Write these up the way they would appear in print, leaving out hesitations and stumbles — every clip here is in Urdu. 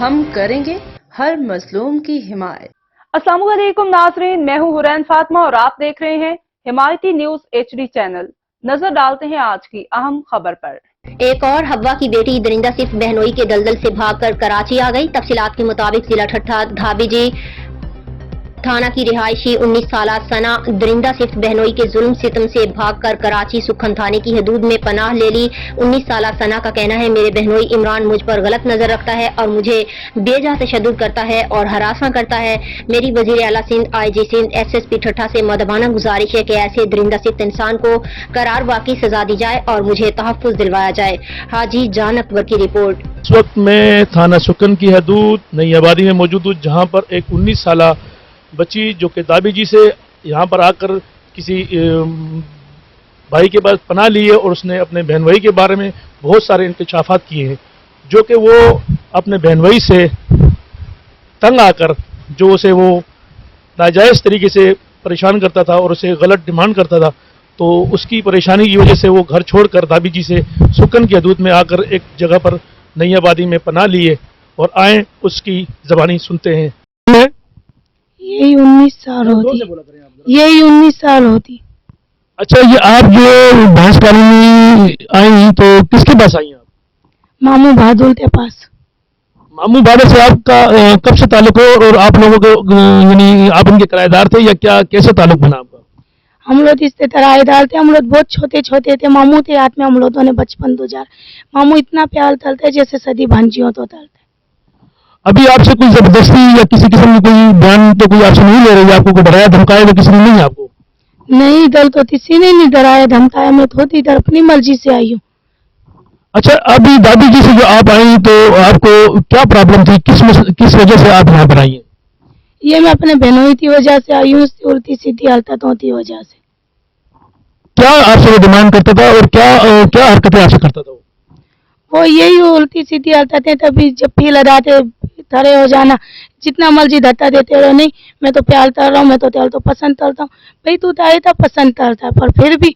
ہم کریں گے ہر مظلوم کی حمایت۔ السلام علیکم ناظرین، میں ہوں حرین فاطمہ اور آپ دیکھ رہے ہیں حمایتی نیوز HD چینل۔ نظر ڈالتے ہیں آج کی اہم خبر پر۔ ایک اور حوا کی بیٹی درندہ صرف بہنوئی کے دلدل سے بھاگ کر کراچی آ گئی۔ تفصیلات کے مطابق ضلع ٹھٹھہ دھابی جی تھانہ کی رہائشی 19 سالہ ثنا درندہ صرف بہنوئی کے ظلم ستم سے بھاگ کر کراچی سکھن تھانے کی حدود میں پناہ لے لی۔ 19 سالہ ثنا کا کہنا ہے میرے بہنوئی عمران مجھ پر غلط نظر رکھتا ہے اور مجھے بے جا تشدد کرتا ہے اور ہراساں کرتا ہے۔ میری وزیر اعلیٰ سندھ IG سندھ SSP ٹھٹھہ سے مؤدبانہ گزارش ہے کہ ایسے درندہ صفت انسان کو قرار واقعی سزا دی جائے اور مجھے تحفظ دلوایا جائے۔ حاجی جان اکبر کی رپورٹ۔ اس وقت میں تھانہ سکن کی حدود نئی آبادی میں موجود ہوں، جہاں پر ایک 19 سالہ بچی جو کہ دابی جی سے یہاں پر آ کر کسی بھائی کے پاس پناہ لی ہے اور اس نے اپنے بہن بھائی کے بارے میں بہت سارے انکشافات کیے ہیں، جو کہ وہ اپنے بہن بھائی سے تنگ آ کر جو اسے وہ ناجائز طریقے سے پریشان کرتا تھا اور اسے غلط ڈیمانڈ کرتا تھا، تو اس کی پریشانی کی وجہ سے وہ گھر چھوڑ کر دابی جی سے سکن کی حدود میں آ کر ایک جگہ پر نئی آبادی میں پناہ لیے اور آئیں اس کی زبانی سنتے ہیں۔ یہی 19 سال ہوتی، یہی 19 سال ہوتی۔ اچھا، یہ آپ جو بھینس پالنے آئی تو کس کے پاس آئی آپ؟ ماموں بہادر کے پاس۔ ماموں بہادر سے آپ کا کب سے تعلق ہو اور آپ لوگوں کو یعنی آپ ان کے کرایہ دار تھے یا کیا، کیسے تعلق بنا آپ کا؟ ہم لوگ اس سے کرایہ دار تھے، ہم لوگ بہت چھوٹے چھوٹے تھے، ماموں تھے ہاتھ میں، ہم لوگوں نے بچپن گزارا۔ ماموں اتنا پیار تلتے جیسے سدی بھانجیوں تو تلتے۔ ابھی آپ سے کوئی زبردستی یا کسی قسم کی کوئی بیان تو کوئی آپ سے نہیں لے رہی، آپ کو کوئی ڈرایا دھمکایا تو کسی نے نہیں آپ کو؟ نہیں، ڈر تو کسی نے نہیں ڈرایا دھمکایا، میں خود ادھر اپنی مرضی سے آئی ہوں۔ اچھا، ابھی دادی جی سے جو آپ آئی تو آپ کو کیا پرابلم تھی، کس وجہ سے آپ یہاں پر آئی ہیں؟ یہ میں اپنے بہنوئی کی وجہ سے آئی ہوں، الٹی سیدھی حرکتوں کی وجہ سے۔ کیا آپ سے وہ ڈیمانڈ کرتا تھا اور کیا حرکتیں آپ سے کرتا تھا وہ یہی الٹی سیدھی حرکتیں، تبھی جب بھی لڑاتے کھڑے ہو جانا، جتنا مرضی دھکا دیتے رہو، نہیں میں تو پیار کر رہا ہوں، میں تو تیل تو پسند کرتا ہوں، بھائی تو آئے تھا پسند کرتا، پر پھر بھی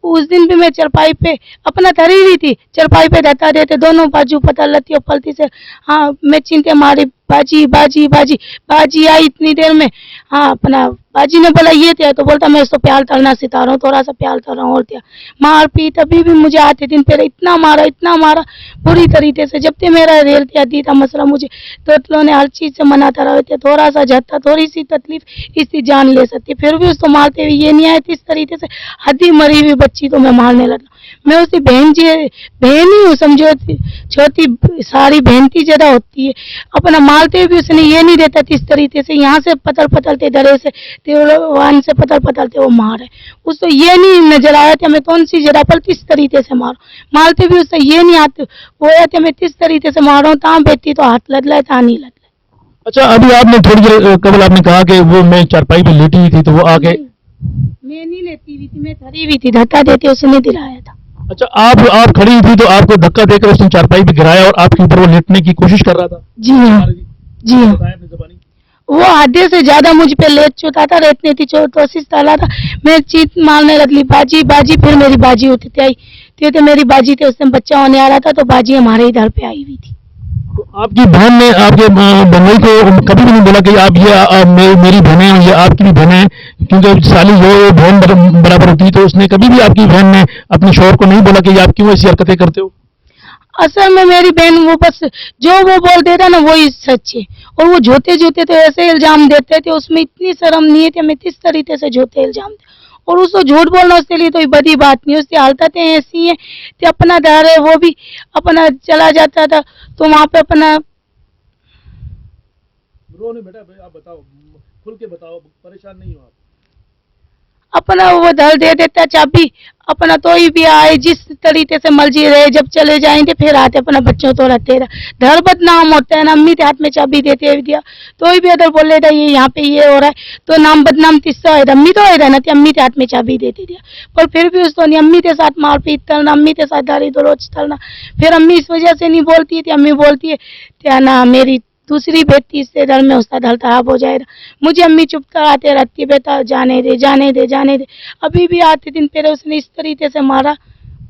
اس دن بھی میں چرپائی پہ اپنا دھری ہوئی تھی، چرپائی پہ دھکا دیتے دونوں بازو پتہ لتی اور پلتی سے، ہاں میں چینتے ماری باجی باجی باجی، باجی آئی اتنی دیر میں، ہاں اپنا باجی نے بولا یہ تھا تو بولتا میں اس کو پیار کرنا سکھا رہا ہوں، تھوڑا سا پیار کر رہا ہوں اور کیا، مار پیٹ ابھی بھی مجھے آتے دن پہلے اتنا مارا بری طریقے سے، جب تک میرا ریل کیا دی تھا مسئلہ مجھے تو نے ہر چیز سے منع کرا ہوئے تھے، تھوڑا سا جھٹکا تھوڑی سی تکلیف اس کی جان لے سکتی، پھر بھی اس کو مارتے ہوئے یہ نہیں آئے تھے اس طریقے سے، حدی مری ہوئی بچی تو میں مارنے لگا، میں اس کی بہن ہی ہوں سمجھو، چھوٹی ساری بہن کی جگہ ہوتی ہے، اپنا مارتے بھی اس نے یہ نہیں دیتا تھا اس طریقے سے، یہاں سے پتلتے درے سے وان سے پتلتے وہ مارے، اس کو یہ نہیں نظر آیا تھا میں کون سی جگہ پر کس طریقے سے مارتے بھی اس سے یہ نہیں آتے وہ تھے میں کس طریقے سے مار رہا ہوں، تاں بیٹی تو ہاتھ لگ لائے تھا نہیں لگ لائے۔ اچھا، ابھی آپ نے تھوڑی دیر قبل آپ نے کہا کہ وہ میں چارپائی پہ لیٹی ہوئی تھی تو وہ آگے، میں نہیں لیتی ہوئی تھی، میں کھڑی ہوئی تھی، دھکا دیتے اس نے دلایا تھا۔ اچھا، آپ کھڑی تھی تو آپ کو دھکا دے کر اس نے چارپائی پہ گرایا اور آپ کے اوپر وہ لیٹنے کی کوشش کر رہا تھا؟ جی ہاں، جی ہاں، وہ آدھے سے زیادہ مجھ پہ لیٹ چکا تھا، ریتنے کی کوشش کر رہا تھا، میں چیت مارنے لگی باجی باجی، پھر میری باجی ہوتی آئی تو میری باجی تھے، اس میں بچہ ہونے آ رہا تھا تو باجی ہمارے ادھر پہ آئی ہوئی تھی۔ آپ کی بہن نے آپ کے بہنوئی کو کبھی بھی نہیں بولا کہ آپ یہ میری بہنیں ہیں، یہ آپ کی بھی بہنیں ہیں، کیونکہ سالی جو بہن برابر ہوتی ہے، تو اس نے کبھی بھی آپ کی بہن نے اپنے شوہر کو نہیں بولا کہ آپ کیوں ایسی حرکتیں کرتے ہو؟ اصل میں میری بہن وہ بس جو وہ بول دیتا نا وہی سچ ہے، اور وہ جھوٹے تو ایسے الزام دیتے تھے، اس میں اتنی شرم نہیں ہے کہ میں کس طریقے سے جھوٹے الزام دے، اور اس کو جھوٹ بولنا اس کے لیے تو بڑی بات نہیں، اس کی حرکتیں ایسی ہیں کہ اپنا دار ہے وہ بھی اپنا چلا جاتا تھا تو وہاں پہ اپنا بیٹا آپ بتاؤ، کھل کے بتاؤ، پریشان نہیں ہو آپ؟ اپنا وہ دھر دے دیتا چابی، اپنا توئی بھی آئے جس طریقے سے مرضی رہے، جب چلے جائیں گے پھر آتے اپنا بچوں تو رہتے رہا، دھر بدنام ہوتا ہے نا، امی کے ہاتھ میں چابی دیتے دیا توئی بھی اگر بول رہے یہ یہاں پہ یہ ہو رہا ہے تو نام بدنام تیسرا ہے، امی تو ہے نا کہ امی کے ہاتھ میں چابی دیتی دیا، پر پھر بھی اس کو نہیں، امی کے ساتھ مار پیٹ کرنا، امی کے ساتھ گالی گلوچ کرنا، پھر امی اس وجہ سے نہیں بولتی تھی، امی بولتی ہے کیا نا میری دوسری بیٹی اس سے گھر میں اس کا دل خراب ہو جائے گا، مجھے امی چپ کراتے رہتی ہے بیٹا جانے دے، ابھی بھی آتے دن پہلے اس نے اس طریقے سے مارا،